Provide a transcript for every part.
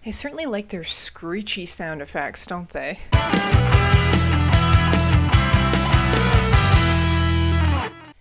They certainly like their screechy sound effects, don't they?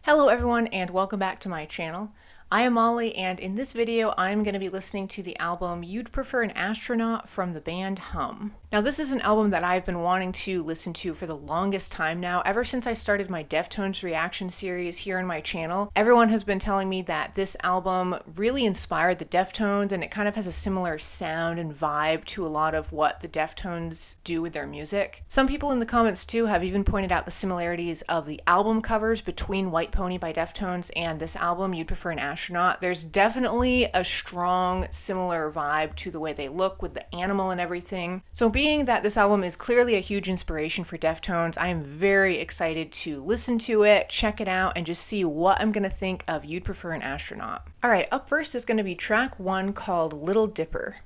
Hello everyone and welcome back to my channel. I am Molly, and in this video I'm going to be listening to the album You'd Prefer an Astronaut from the band Hum. Now this is an album that I've been wanting to listen to for the longest time now, ever since I started my Deftones reaction series here on my channel. Everyone has been telling me that this album really inspired the Deftones, and it kind of has a similar sound and vibe to a lot of what the Deftones do with their music. Some people in the comments too have even pointed out the similarities of the album covers between White Pony by Deftones and this album, You'd Prefer an Astronaut. There's definitely a strong similar vibe to the way they look with the animal and everything. So being that this album is clearly a huge inspiration for Deftones, I am very excited to listen to it, check it out, and just see what I'm going to think of You'd Prefer an Astronaut. Alright, up first is going to be track 1 called Little Dipper.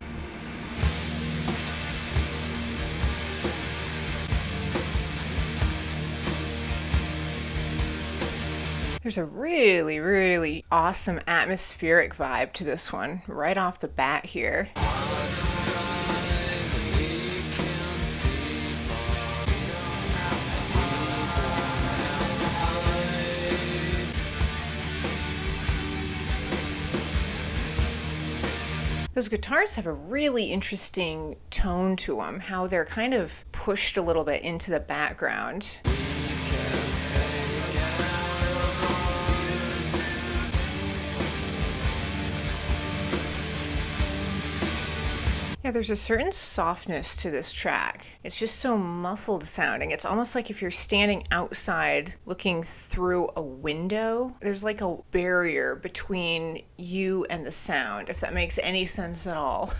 There's a really awesome atmospheric vibe to this one right off the bat here. Those guitars have a really interesting tone to them, how they're kind of pushed a little bit into the background. Yeah, there's a certain softness to this track. It's just so muffled sounding. It's almost like if you're standing outside looking through a window, there's like a barrier between you and the sound, if that makes any sense at all.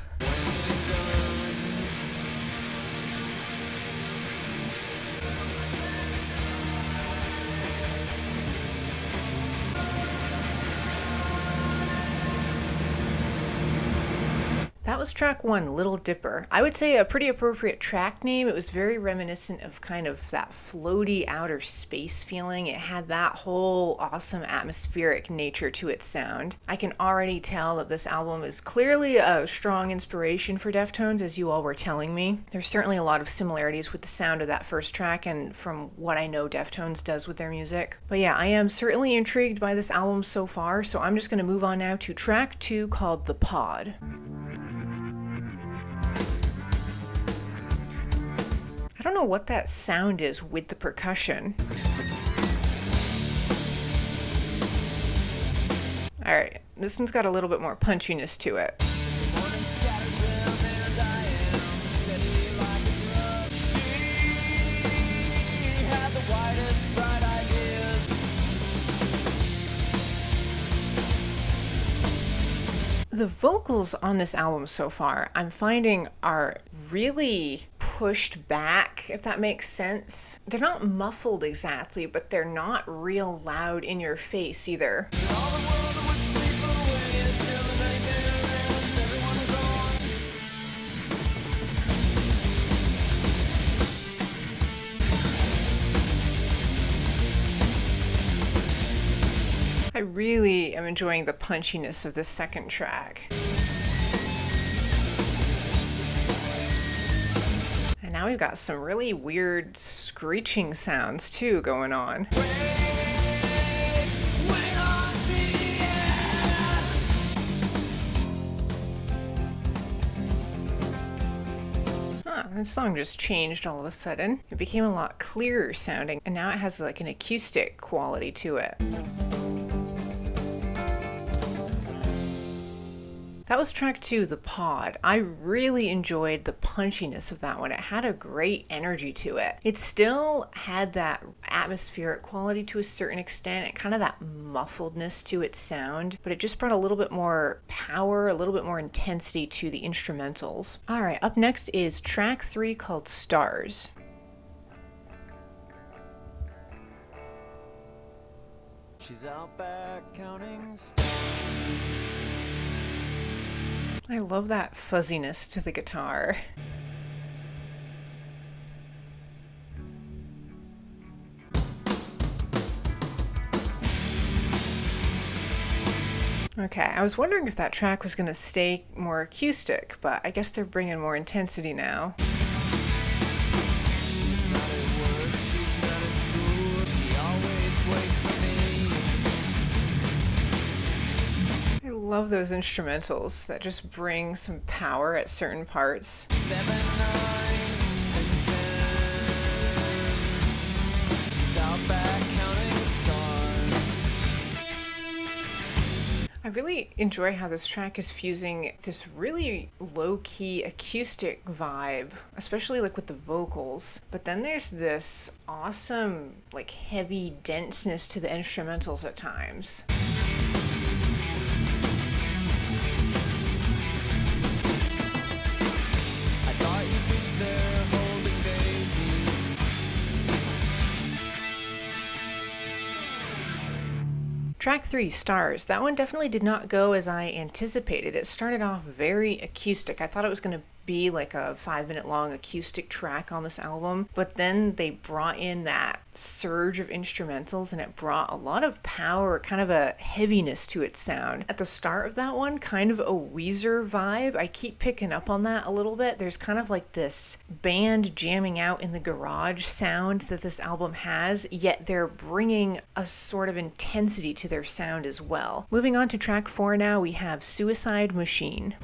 That was track 1, Little Dipper. I would say a pretty appropriate track name. It was very reminiscent of kind of that floaty outer space feeling. It had that whole awesome atmospheric nature to its sound. I can already tell that this album is clearly a strong inspiration for Deftones, as you all were telling me. There's certainly a lot of similarities with the sound of that first track and from what I know Deftones does with their music. But yeah, I am certainly intrigued by this album so far, so I'm just going to move on now to track 2 called The Pod. I don't know what that sound is with the percussion. Alright, this one's got a little bit more punchiness to it. The vocals on this album so far, I'm finding are really pushed back, if that makes sense. They're not muffled exactly, but they're not real loud in your face either. I really am enjoying the punchiness of this second track. And now we've got some really weird screeching sounds too going on. This song just changed all of a sudden. It became a lot clearer sounding, and now it has like an acoustic quality to it. That was track 2, The Pod. I really enjoyed the punchiness of that one. It had a great energy to it. It still had that atmospheric quality to a certain extent, and kind of that muffledness to its sound, but it just brought a little bit more power, a little bit more intensity to the instrumentals. Alright, up next is track 3 called Stars. She's out back counting stars. I love that fuzziness to the guitar. Okay, I was wondering if that track was going to stay more acoustic, but I guess they're bringing more intensity now. She's not at work, she's not at school, she always waits for me. I love those instrumentals that just bring some power at certain parts. 7 9s and 10s. She's out back counting stars. I really enjoy how this track is fusing this really low-key acoustic vibe, especially like with the vocals, but then there's this awesome like heavy denseness to the instrumentals at times. I thought you'd be there holding Daisy. Track 3, Stars. That one definitely did not go as I anticipated. It started off very acoustic. I thought it was going to be like a 5-minute long acoustic track on this album, but then they brought in that surge of instrumentals and it brought a lot of power, kind of a heaviness to its sound. At the start of that one, kind of a Weezer vibe. I keep picking up on that a little bit. There's kind of like this band jamming out in the garage sound that this album has, yet they're bringing a sort of intensity to their sound as well. Moving on to track 4 now, we have Suicide Machine.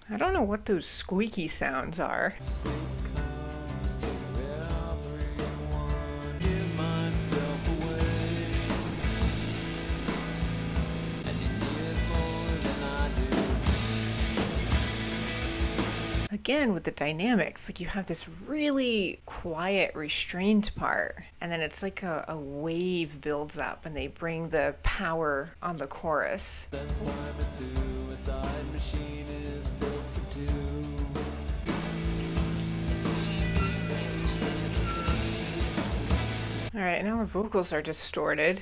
I don't know what those squeaky sounds are. Sleep comes to everyone. Give myself away. And you need more than I do. Again, with the dynamics, like you have this really quiet, restrained part, and then it's like a wave builds up and they bring the power on the chorus. That's why the suicide machine is built for two. All right, now the vocals are distorted.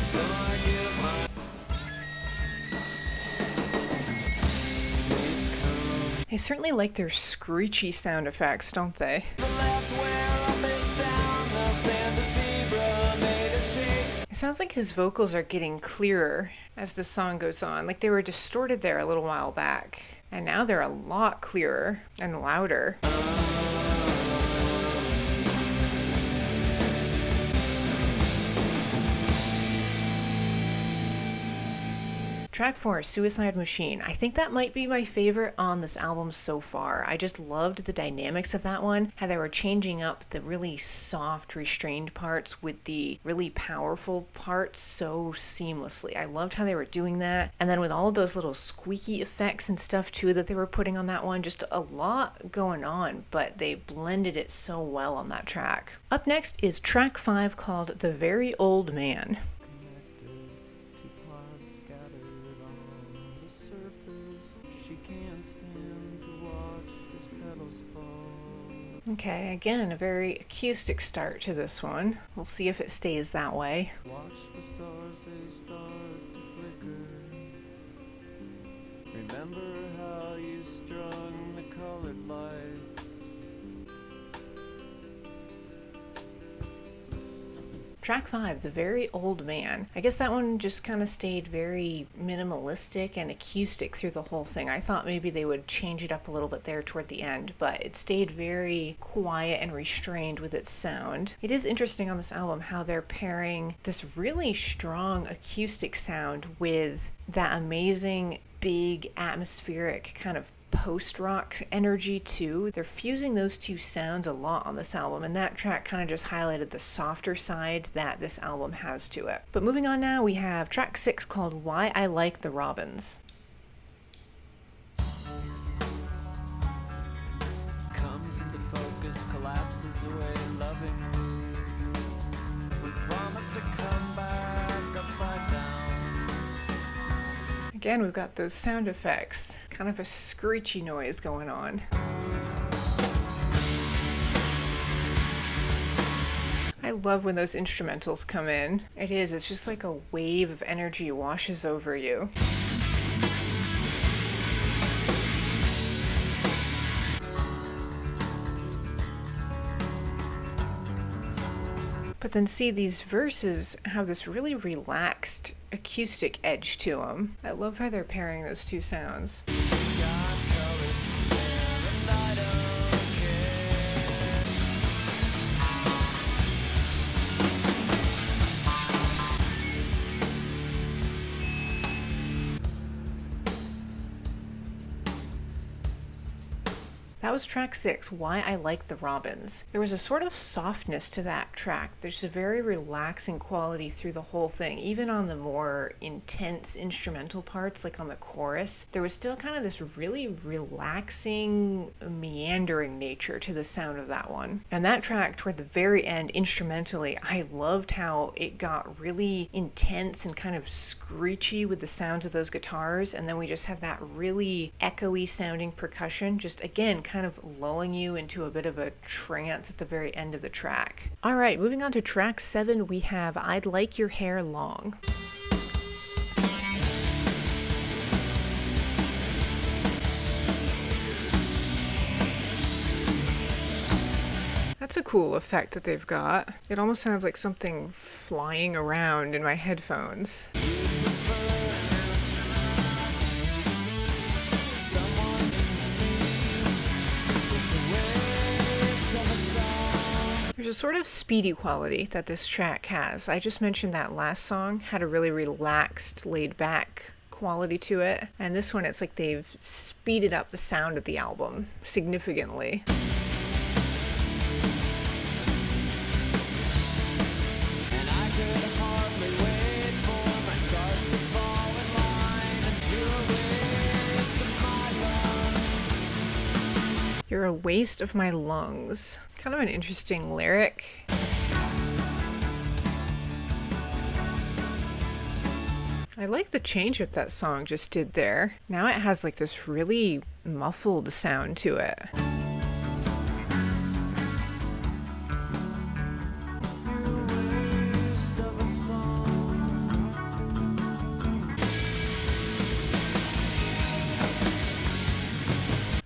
So I give my sleep comes They certainly like their screechy sound effects, don't they? the left where I'm face down. They'll stand the zebra made of shapes. It sounds like his vocals are getting clearer as the song goes on. Like they were distorted there a little while back, and now they're a lot clearer and louder. Track 4, Suicide Machine. I think that might be my favorite on this album so far. I just loved the dynamics of that one, how they were changing up the really soft, restrained parts with the really powerful parts so seamlessly. I loved how they were doing that. And then with all of those little squeaky effects and stuff too that they were putting on that one, just a lot going on, but they blended it so well on that track. Up next is track 5 called The Very Old Man. Two parts scattered on the surface. She can't stand to watch his petals fall. Okay, again, a very acoustic start to this one. We'll see if it stays that way. Watch the stars, they start to flicker. Remember how you strung the colored lights. Track 5, The Very Old Man. I guess that one just kind of stayed very minimalistic and acoustic through the whole thing. I thought maybe they would change it up a little bit there toward the end, but it stayed very quiet and restrained with its sound. It is interesting on this album how they're pairing this really strong acoustic sound with that amazing, big, atmospheric kind of post-rock energy too. They're fusing those two sounds a lot on this album, and that track kind of just highlighted the softer side that this album has to it. But moving on now, we have track 6 called Why I Like The Robbins. Comes into focus, collapses away lovingly. We promise to come back upside down. Again, we've got those sound effects, kind of a screechy noise going on. I love when those instrumentals come in. It's just like a wave of energy washes over you. But then see, these verses have this really relaxed acoustic edge to them. I love how they're pairing those two sounds. That was track 6, Why I Like The Robbins. There was a sort of softness to that track. There's a very relaxing quality through the whole thing. Even on the more intense instrumental parts, like on the chorus, there was still kind of this really relaxing, meandering nature to the sound of that one. And that track, toward the very end, instrumentally, I loved how it got really intense and kind of screechy with the sounds of those guitars, and then we just had that really echoey sounding percussion, just again, kind of lulling you into a bit of a trance at the very end of the track. All right, moving on to track 7, we have I'd Like Your Hair Long. That's a cool effect that they've got. It almost sounds like something flying around in my headphones. There's a sort of speedy quality that this track has. I just mentioned that last song had a really relaxed, laid back quality to it. And this one, it's like they've speeded up the sound of the album significantly. You're a waste of my lungs. Kind of an interesting lyric. I like the change up that song just did there. Now it has like this really muffled sound to it.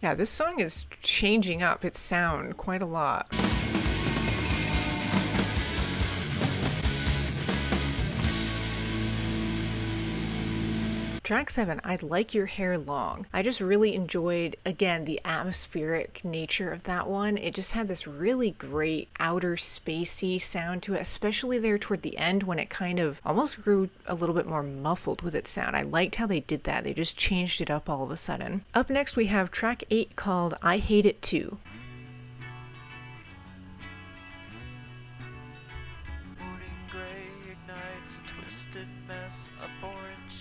Yeah, this song is changing up its sound quite a lot. Track 7, I'd Like Your Hair Long. I just really enjoyed, again, the atmospheric nature of that one. It just had this really great outer spacey sound to it, especially there toward the end when it kind of almost grew a little bit more muffled with its sound. I liked how they did that. They just changed it up all of a sudden. Up next we have track 8 called I Hate It Too.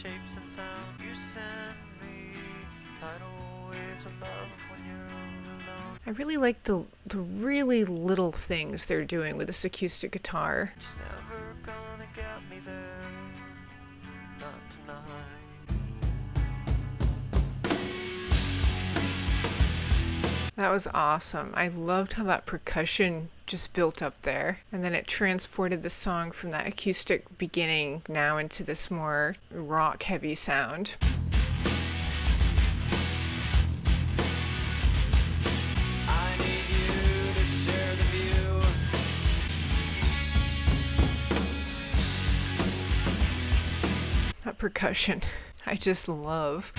Shapes and sound you send me, tidal waves of love when you're alone. I really like the really little things they're doing with this acoustic guitar. She's never gonna get me there, not tonight. That was awesome. I loved how that percussion just built up there, and then it transported the song from that acoustic beginning now into this more rock heavy sound. I need you to share the view. That percussion, I just love.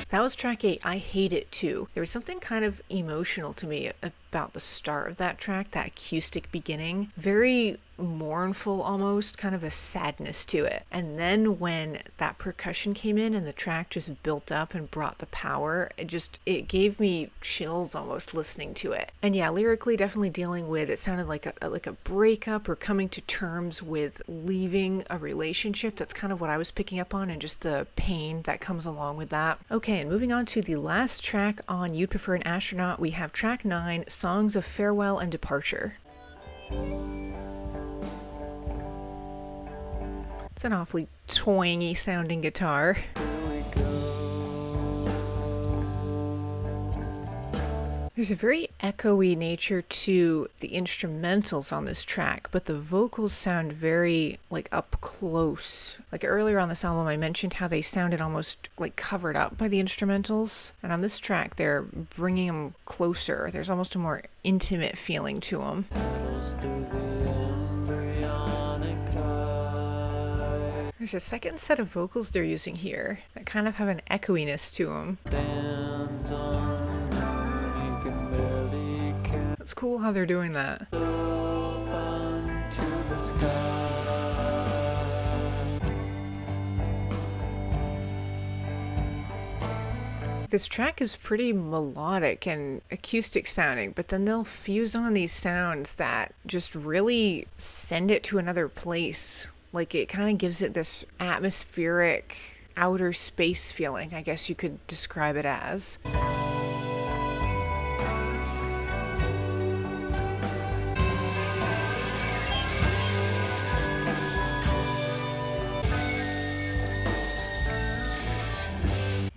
That was track 8, I Hate It Too. There was something kind of emotional to me about the start of that track, that acoustic beginning. Very mournful almost, kind of a sadness to it. And then when that percussion came in and the track just built up and brought the power, it gave me chills almost listening to it. And yeah, lyrically definitely dealing with, it sounded like a breakup or coming to terms with leaving a relationship. That's kind of what I was picking up on, and just the pain that comes along with that. Okay, and moving on to the last track on You'd Prefer an Astronaut, we have track 9, Songs of Farewell and Departure. It's an awfully twangy sounding guitar. There's a very echoey nature to the instrumentals on this track, but the vocals sound very like up close. Like earlier on this album, I mentioned how they sounded almost like covered up by the instrumentals. And on this track, they're bringing them closer. There's almost a more intimate feeling to them. There's a second set of vocals they're using here that kind of have an echoiness to them. It's cool how they're doing that. This track is pretty melodic and acoustic sounding, but then they'll fuse on these sounds that just really send it to another place. Like it kind of gives it this atmospheric outer space feeling, I guess you could describe it as.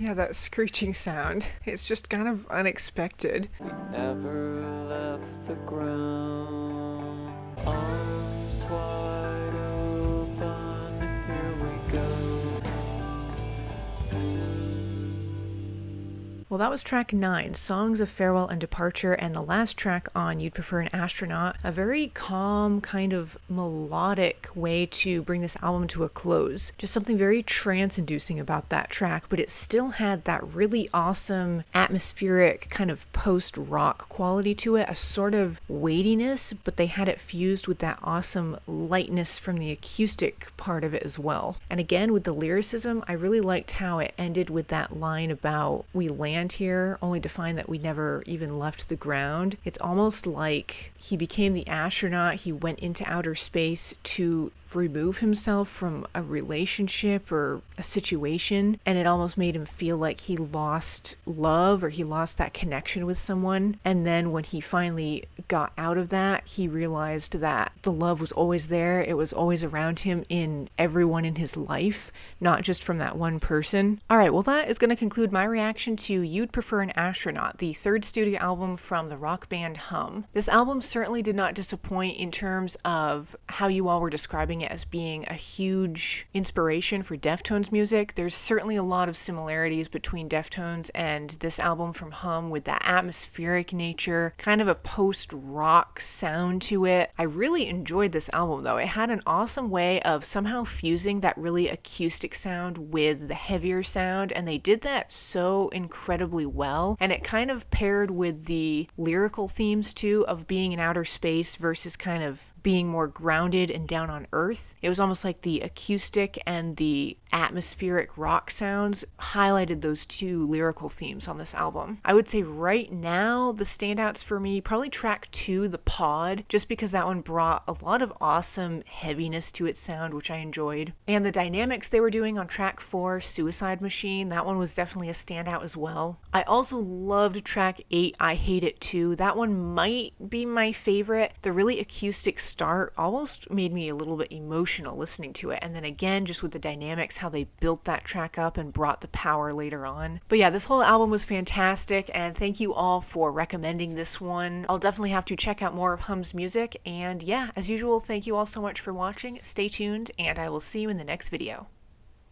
Yeah, that screeching sound. It's just kind of unexpected. We never left the ground. Arms wide open, here we go. Well, that was track 9, Songs of Farewell and Departure, and the last track on You'd Prefer an Astronaut. A very calm, kind of melodic way to bring this album to a close. Just something very trance-inducing about that track, but it still had that really awesome atmospheric kind of post-rock quality to it, a sort of weightiness, but they had it fused with that awesome lightness from the acoustic part of it as well. And again, with the lyricism, I really liked how it ended with that line about we land here only to find that we never even left the ground. It's almost like he became the astronaut, he went into outer space to remove himself from a relationship or a situation, and it almost made him feel like he lost love or he lost that connection with someone. And then when he finally got out of that, he realized that the love was always there. It was always around him in everyone in his life, not just from that one person. All right, well, that is going to conclude my reaction to You'd Prefer an Astronaut, the third studio album from the rock band Hum. This album certainly did not disappoint in terms of how you all were describing it as being a huge inspiration for Deftones music. There's certainly a lot of similarities between Deftones and this album from Hum with that atmospheric nature, kind of a post-rock sound to it. I really enjoyed this album though. It had an awesome way of somehow fusing that really acoustic sound with the heavier sound, and they did that so incredibly well. And it kind of paired with the lyrical themes too of being in outer space versus kind of being more grounded and down on earth. It was almost like the acoustic and the atmospheric rock sounds highlighted those two lyrical themes on this album. I would say right now the standouts for me, probably track 2, The Pod, just because that one brought a lot of awesome heaviness to its sound, which I enjoyed. And the dynamics they were doing on track 4, Suicide Machine, that one was definitely a standout as well. I also loved track 8, I Hate It Too. That one might be my favorite. The really acoustic start almost made me a little bit emotional listening to it, and then again just with the dynamics, how they built that track up and brought the power later on. But yeah, this whole album was fantastic, and thank you all for recommending this one. I'll definitely have to check out more of Hum's music, and yeah, as usual, thank you all so much for watching. Stay tuned, and I will see you in the next video.